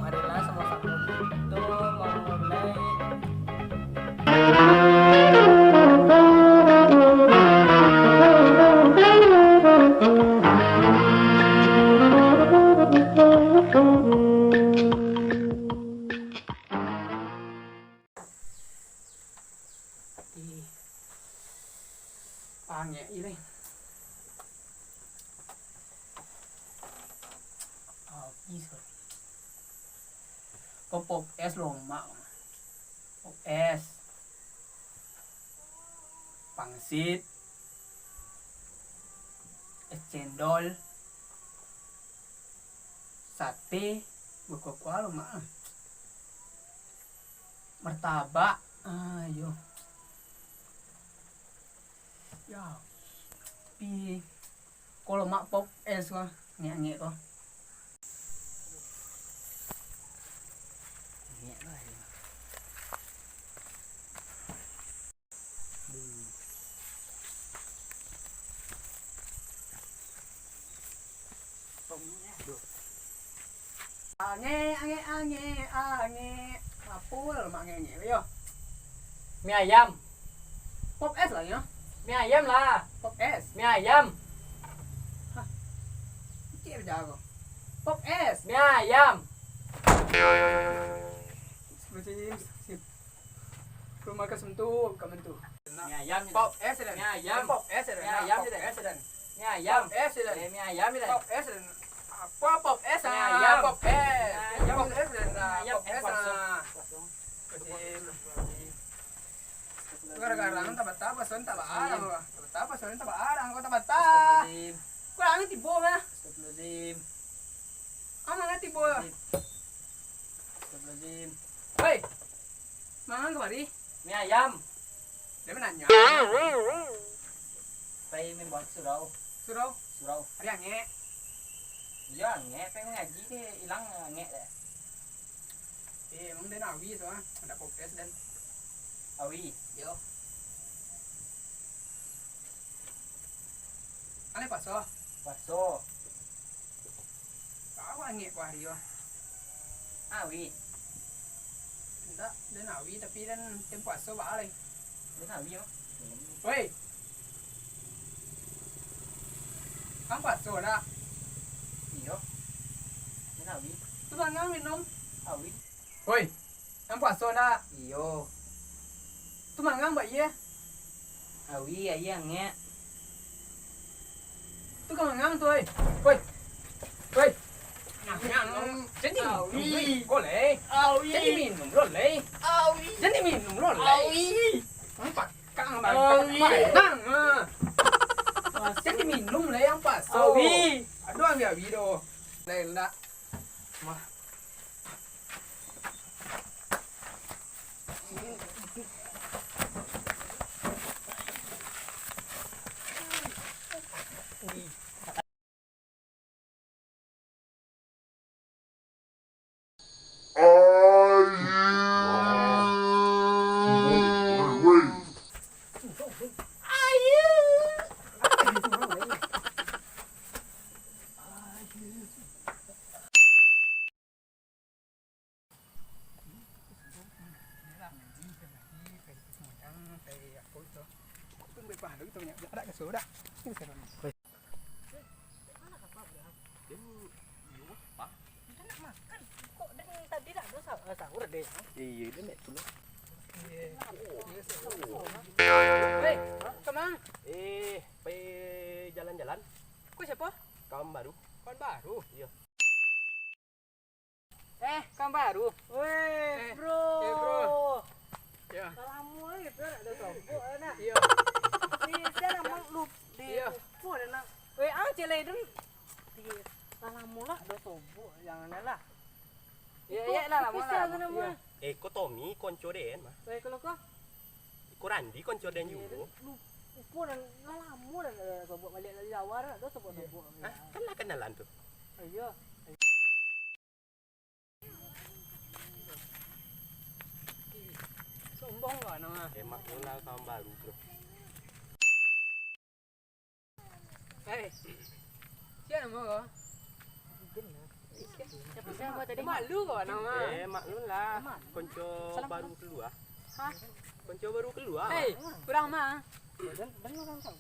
Marilah sama-sama itu memulai. Pange ini. Bisa. Pop es lomak. Pop es. Pangsit. Es cendol. Sate. Berkuah lomak. Martabak. Ayo. Ya. Pi. Kalau mak pop es kok ngek kok. Ngek lah ya. Ange. Apul mak ngek yo. Mie ayam. Pop es lah ya. Mie ayam lah. Pop es. Mie ayam. Cik jago. Pop es. Mie ayam. Sip. Rumah kesentuh, kementuh. Mie ayam. Pop es dan. Mie ayam. Pop es dan. Mie ayam Pop dan. es dan. Mie ayam. Pop es dan. Mie ayam dan. Pop es dan. Apa pop es? Mie ayam. Pop es. Ayam. Pop es dan. Ayam. Pop es. Gara-gara tak betapa son tak barang loh. Tak betapa son tak barang kau tak betapa. Kau angin tibo mana? Astagfirullahaladzim. Angin tibo. Astagfirullahaladzim. Hei. Mangan kemari. Mie ayam. Dia menanya. Pengen membuat surau. Surau. Surau. Ada angin. Iya, ngek pengen ngaji deh, hilang ngek deh. Emang dia nawi soalnya ada pop es dan. Awi. Yo. Ane paso. Bakso. Aku angin ku hari yo. Awi. Enggak, dia nawi tapi dan tem paso balik. Ini awi yo. Woi. Kang paso dah. Iya. Ini awi. Tu bangang minum. Awi. Woi. Kang paso dah. Iyo. Tu bangang mbak iya. Awi ayah ngek. Tu kang bangang tu oi. Woi. Woi. Ngang. Jadi Awi. boleh. Awi. Jadi minum boleh. Awi. Jadi minum boleh. Awi. Empat kang bang. Awi. Nang. Jadi minum lah yang paso. Awi. Aduh ambil awi do. Lain dah. Mah. Ada ke sudah. Sahur deh. Iya, dia nek dulu. Hei, kemana? Pe jalan-jalan. Kau siapa? Kawan baru. Kawan baru. Iya. Kawan baru. Weh, bro. Bro. Ya. Salamu gitu ada sopo ana. Iya. Dia nama lu di Iya. sopo ana. Cile dun. Di salamu lah ada sopo jangan lah. Iya lah lama lah. Eko Tommy konco den mah. Kalau kau Eko Randi konco den juga. Lu pun ngalamu dan sopo balik dari Jawa ada sopo. Ah, kan lah kenalan tuh. Iya. enggak nama. Maklum lah kawan baru bro. Siapa nama kau? Tapi saya mau tadi Malu kau nama. Maklum lah. Konco baru keluar. Hah? Konco baru keluar. Kurang mah. Dan orang tahu.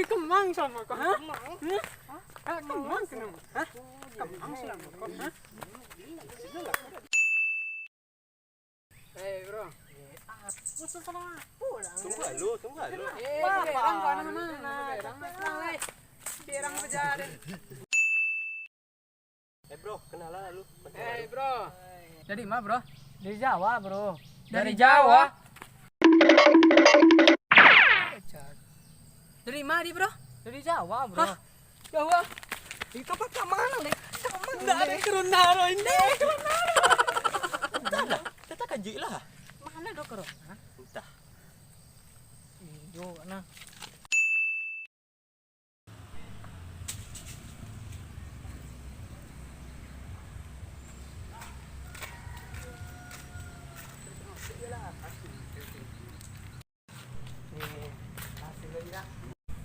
Kemang sama kau, ha? Kemang kenapa? Ha? Kemang sama kau, ha? Bro. Tunggu lu. Berang kau mana? Berang berjalan. Bro, kenalan lu. Bro. Dari mana bro? Dari Jawa, bro. Dari Jawa. Dari mana di bro? Dari Jawa, bro. Jawa. Itu pakai mana nih? Enggak ada Keronaro ini. Kita kaji lah. Mana dokter? Hah? Entah. Yo, nah.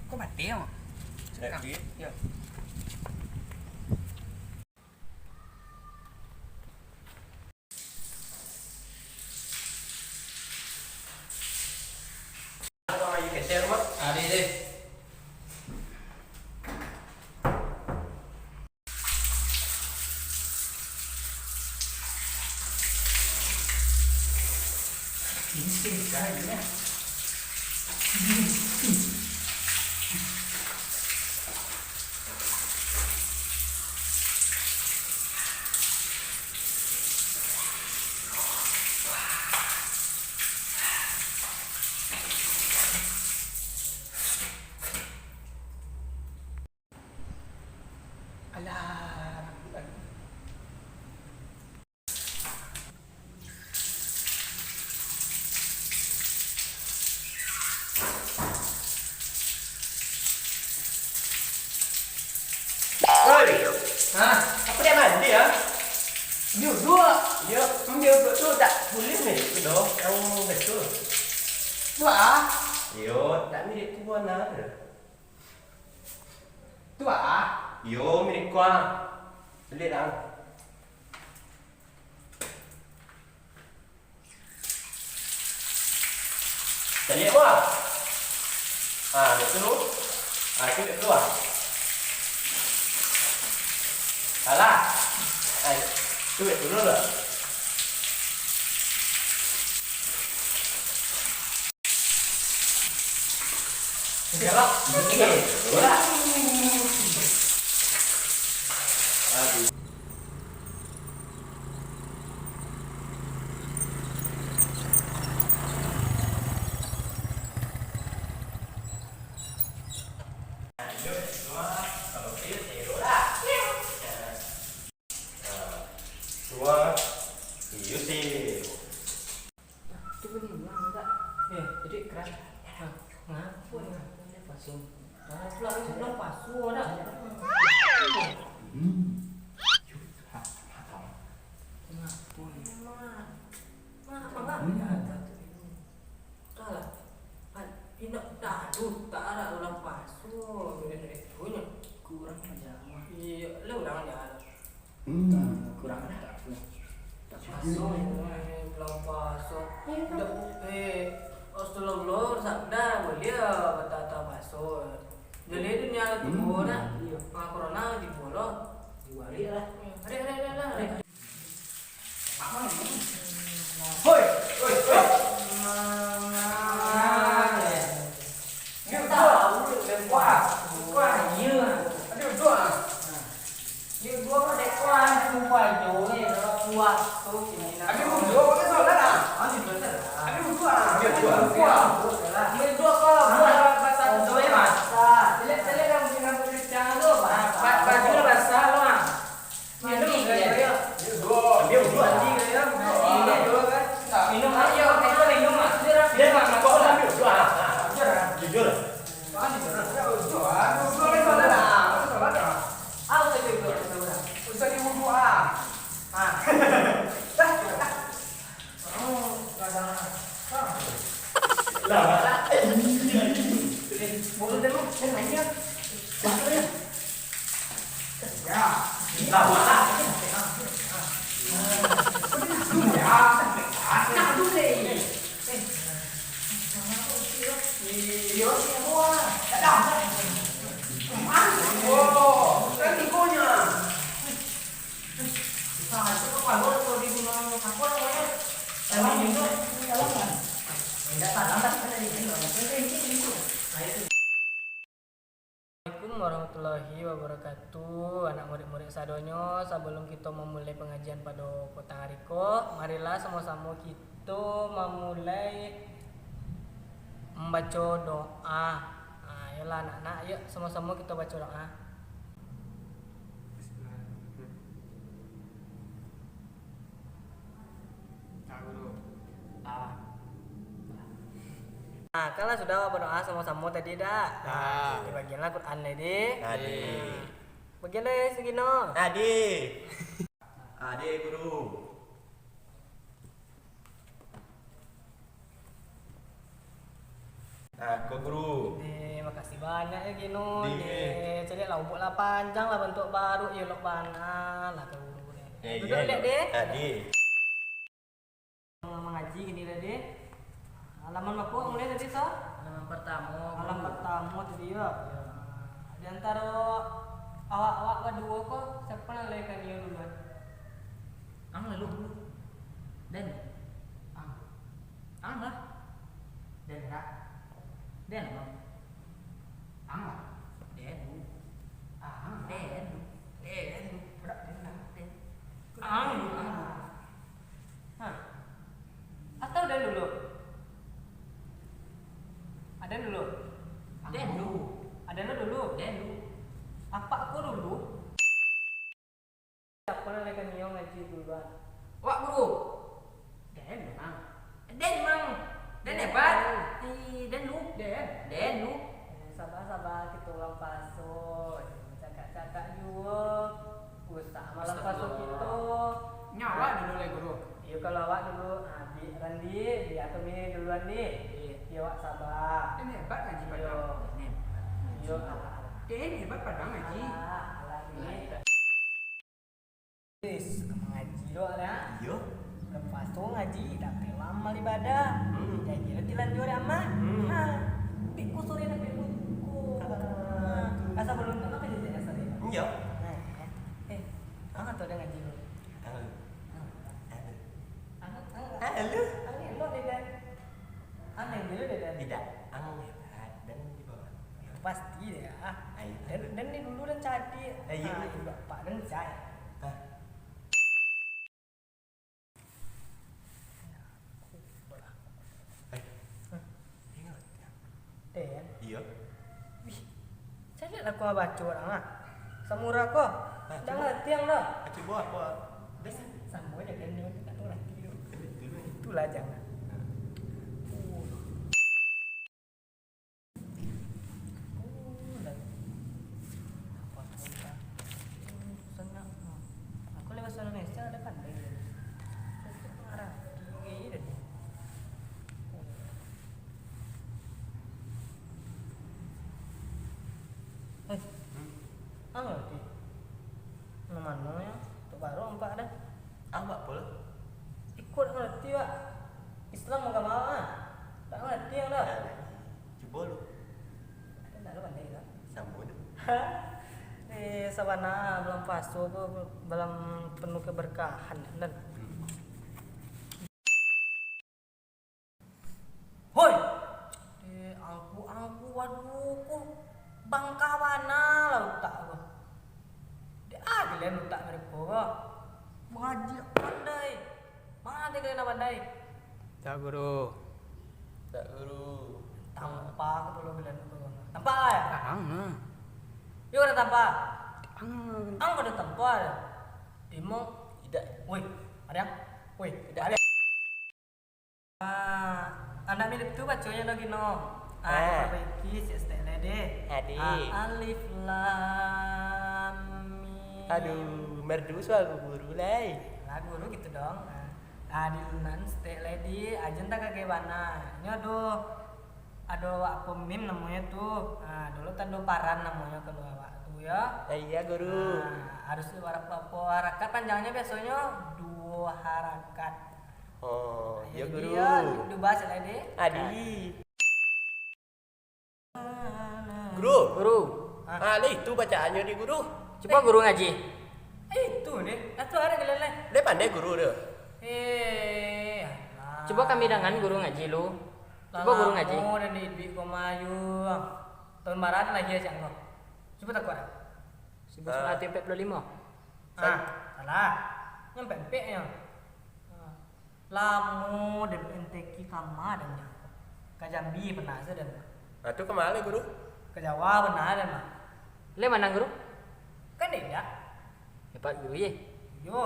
Kok mati ya? Ya. Ada deh. Ini sih kayaknya. Alah. Oi, Hah? apa dia mandi ya? Dia dua. Iya, dia betul tak boleh nih, betul. Yang betul. Dua. Yo, tak mirip kuah nak. Dua. Yo, mirip kuah. Lihat ang. Lihat kuah. Betul. Itu betul ah. Alah. Itu betul lah. Jarak. Bola. Aduh. Iya sih. Coba nih, enggak. Jadi keras. Ngapu ya? Pasung. Pulang pasu ada. Tak ada ulang pasu. Kurang aja. Iya, lu ulang aja. Kurang ada. Pasu, ulang pasu. Astagfirullah, sabda boleh batata pasu. Jadi dunia timur na, corona di bolo. Diwali lah. Ada. Hoi. Boleh deh lu, saya mainnya. Bantu ya. Ya. Lah malah. Nah, dulu deh. Iya, semua. Ada. Oh, kan tikonya. Itu kalau kalau di gunung kapur namanya. Emang itu dalam kan? Enggak dalam tapi kan di sini. Assalamualaikum warahmatullahi wabarakatuh. Anak murid-murid sadonyo, sebelum kita memulai pengajian pada petang hariko, marilah sama-sama kita memulai membaca doa. Nah, ayolah anak-anak, yuk sama-sama kita baca doa. Nah, kalau sudah berdoa sama-sama tadi dah. Nah, di bagian Al-Qur'an tadi. Ade. Bagian dari segino. Ade. Ade guru. Aku guru. Makasih banyak ya Gino. Di. Jadi lah ubuk lah panjang lah bentuk baru ya lo panah lah ke guru deh. Duduk Iya, lihat deh. Ade. Mengaji gini tadi. Halaman apa mulai tadi so? Halaman pertama tadi ya. Di antara awak-awak kedua kok siapa yang lekan dia duluan? Ang lalu Dan Ang lah Dan dah. Dan bang Ang lah. Dan Ang. Dan Berat dan dah. Ang. Hah. Atau dan dulu? Ada dulu. Dan lu Ada lo dulu. Dan lu Apa aku dulu? Siapa yang lekan dia ngaji duluan? Wak guru Dan bang. Dan mang Dan hebat Dan lu Dan lu Sabar kita ulang paso. Cakap-cakap juga. Usah malam paso kita. Nyawa dulu le guru. Iya kalau awak dulu, Randi, dia atau Mini duluan nih. Iya awak sabar. Ini hebat ngaji Iya. padang. Iya. Dia hebat padang ngaji. Alah ini. Wis ngaji doa ya. Iya. Lepas tu ngaji dapat amal ibadah. Jadi latihan jual amal. Nah, piku sore dan piku. Asal belum tahu apa jadi asal ini. Iya. Angkat tu ada ngaji dulu. Halo. Angin lo deh dan. Aneh dulu deh dan. Tidak. Ang hebat dan di bawah. Pasti deh ah. Ayo. Dan ini dulu dan cadi. Ayo. Itu bapak dan saya. Hah? Ingat. Dan. Iya. Saya lihat aku baca orang ah. Samura kok. Dah ngerti yang dah. Aku bawa apa? Sama aja kan dia tak tahu lagi. Dulu. Itulah jangan. Aku lewat sana Indonesia ada pandai. Arah ini. Ngerti. Mana ya? Tu baru empat dah. Apa pula? Ikut ngerti pak. Islam mau mau ah. Tak ngerti yang dah. Coba lu. Tak ada pandai tak. Sambut. Sabana belum pasu belum penuh keberkahan dan. Hoi. Angku waduh ku bangkawana lah tak apa. Dia kalian tak mereka kok. Mengaji pandai. Mana dia kalian pandai? Tak guru. Tak guru. Tampak dulu kalian tu. Tampak lah ya? Ang nah. Yuk ada tampak. Ang. Ang ada tampak. Timo. Tidak. Woi, ada yang? Woi, tidak ada. Anak mirip tu bacanya lagi no. Perbaiki sistemnya deh. Ade. Alif lam mim. Aduh, merdu soal guru lai. Lah guru gitu dong. Di lunan stay lady ajen tak kage bana. Ini aduh. ada wak pemim namanya tuh. Nah, dulu tanda paran namanya kalau awak tuh ya. Iya guru. Nah, harus harakat panjangnya biasanya 2 harakat. Oh, iya guru. Iya, dibahas lah deh. Adi. Guru. Guru. Ah, itu bacaannya di guru. Coba guru ngaji. Itu deh. Atau ada kelele. Dia pandai guru deh. Coba kami dengan guru ngaji lu. Coba guru ngaji. Oh, dan di Komayu. Tahun barat lagi ya siang kau. Coba tak kuat. 1945. Salah. Yang pempeknya. Lamu dan NTK kama dan ke Jambi pernah ada dan Nah, itu kemana guru? ke Jawa pernah ada mah. Le mana guru? Kan tidak. Hebat guru ye. Yo.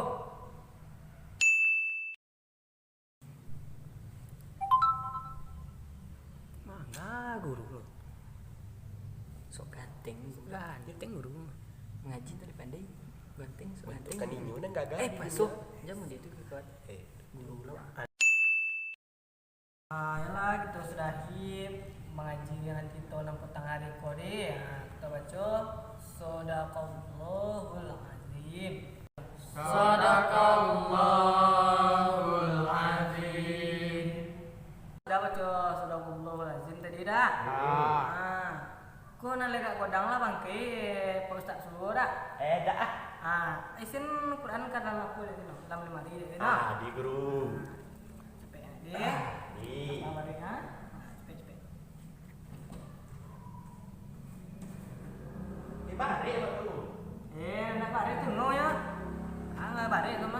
Mana guru lo? Sok ganteng guru. Ngaji tadi pandai. Ganteng sok Untuk ganteng. kan ini udah gagal. Masuk. Jamu dia tuh kuat. Guru lo. Yalah kita sudahi mengaji dengan kita 6 petang hari kode. Kita baca Shadaqallahul Azim. Sadaqallahul azim. Sudah baca Shadaqallahul Azim tadi dah. Kau nak lega kodang lah bangke Pak Ustaz suruh dah. Dah Isin Quran kan dalam aku ni dalam 5 hari ni. di guru. Cepet dia. Di. Apa balik cepet. Di bari apa guru? Nak balik tu no ya. Balik tu mah.